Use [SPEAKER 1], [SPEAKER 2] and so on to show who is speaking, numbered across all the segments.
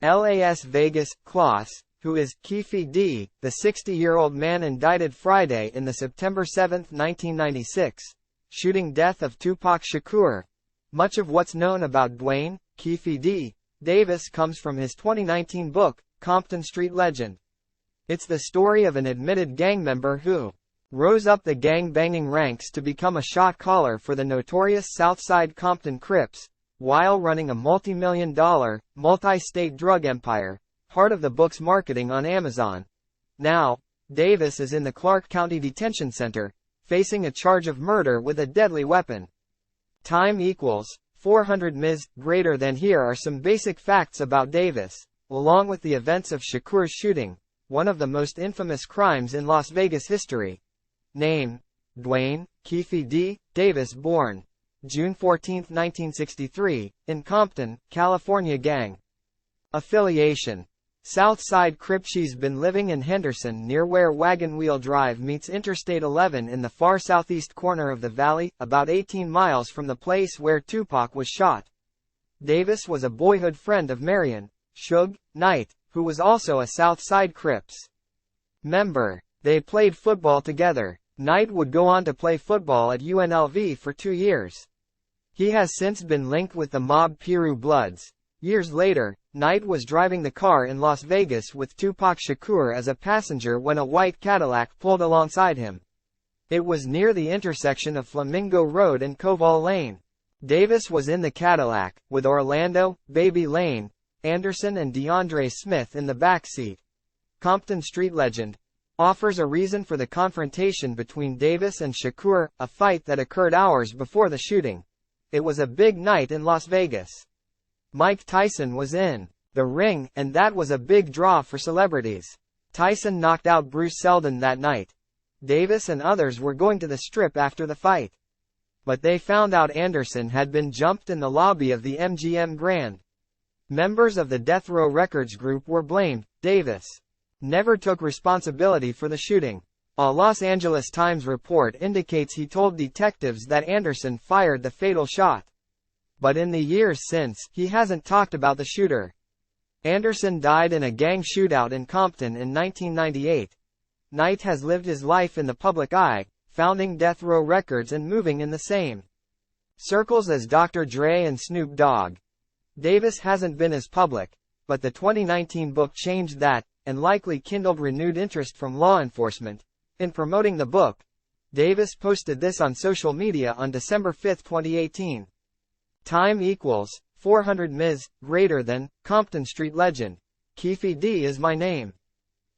[SPEAKER 1] Las Vegas, KLAS, who is Keffe D, the 60-year-old man indicted Friday in the September 7, 1996, shooting death of Tupac Shakur. Much of what's known about Duane, Keffe D. Davis comes from his 2019 book, Compton Street Legend. It's the story of an admitted gang member who rose up the gang-banging ranks to become a shot caller for the notorious South Side Compton Crips, while running a multi-million-dollar, multi-state drug empire, part of the book's marketing on Amazon. Now, Davis is in the Clark County Detention Center, facing a charge of murder with a deadly weapon. Time equals 400 Ms. Greater than. Here are some basic facts about Davis, along with the events of Shakur's shooting, one of the most infamous crimes in Las Vegas history. Name: Duane Keffe D. Davis, born June 14, 1963, in Compton, California. Gang affiliation: South Side Crips. She's been living in Henderson, near where Wagon Wheel Drive meets Interstate 11 in the far southeast corner of the valley, about 18 miles from the place where Tupac was shot. Davis was a boyhood friend of Marion, Suge Knight, who was also a South Side Crips member. They played football together. Knight would go on to play football at UNLV for 2 years. He has since been linked with the Mob Piru Bloods. Years later, Knight was driving the car in Las Vegas with Tupac Shakur as a passenger when a white Cadillac pulled alongside him. It was near the intersection of Flamingo Road and Koval Lane. Davis was in the Cadillac, with Orlando, Baby Lane, Anderson and DeAndre Smith in the back seat. Compton Street Legend offers a reason for the confrontation between Davis and Shakur, a fight that occurred hours before the shooting. It was a big night in Las Vegas. Mike Tyson was in the ring, and that was a big draw for celebrities. Tyson knocked out Bruce Seldon that night. Davis and others were going to the Strip after the fight, but they found out Anderson had been jumped in the lobby of the MGM Grand. Members of the Death Row Records group were blamed. Davis never took responsibility for the shooting. A Los Angeles Times report indicates he told detectives that Anderson fired the fatal shot. But in the years since, he hasn't talked about the shooter. Anderson died in a gang shootout in Compton in 1998. Knight has lived his life in the public eye, founding Death Row Records and moving in the same circles as Dr. Dre and Snoop Dogg. Davis hasn't been as public, but the 2019 book changed that, and likely kindled renewed interest from law enforcement in promoting the book. Davis posted this on social media on December 5, 2018. Time equals 400 Ms. Greater than. Compton Street Legend: Keffe D is my name.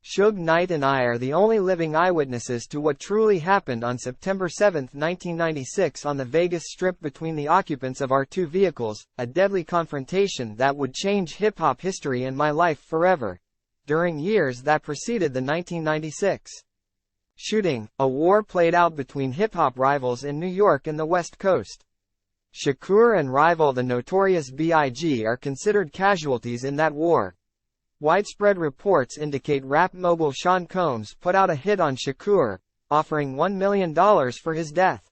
[SPEAKER 1] Suge Knight and I are the only living eyewitnesses to what truly happened on September 7, 1996 on the Vegas Strip between the occupants of our two vehicles, a deadly confrontation that would change hip-hop history and my life forever. During years that preceded the 1996 shooting, a war played out between hip-hop rivals in New York and the West Coast. Shakur and rival the Notorious B.I.G. are considered casualties in that war. Widespread reports indicate rap mogul Sean Combs put out a hit on Shakur, offering $1 million for his death.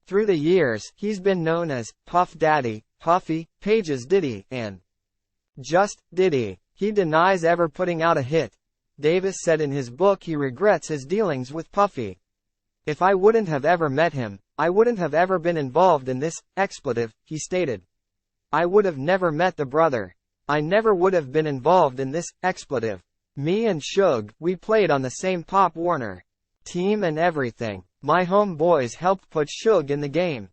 [SPEAKER 1] Through the years, he's been known as Puff Daddy, Puffy, Page's Diddy, and just Diddy. He denies ever putting out a hit. Davis said in his book he regrets his dealings with Puffy. "If I wouldn't have ever met him, I wouldn't have ever been involved in this expletive," he stated. "I would have never met the brother. I never would have been involved in this expletive. Me and Suge, we played on the same Pop Warner team and everything. My home boys helped put Suge in the game.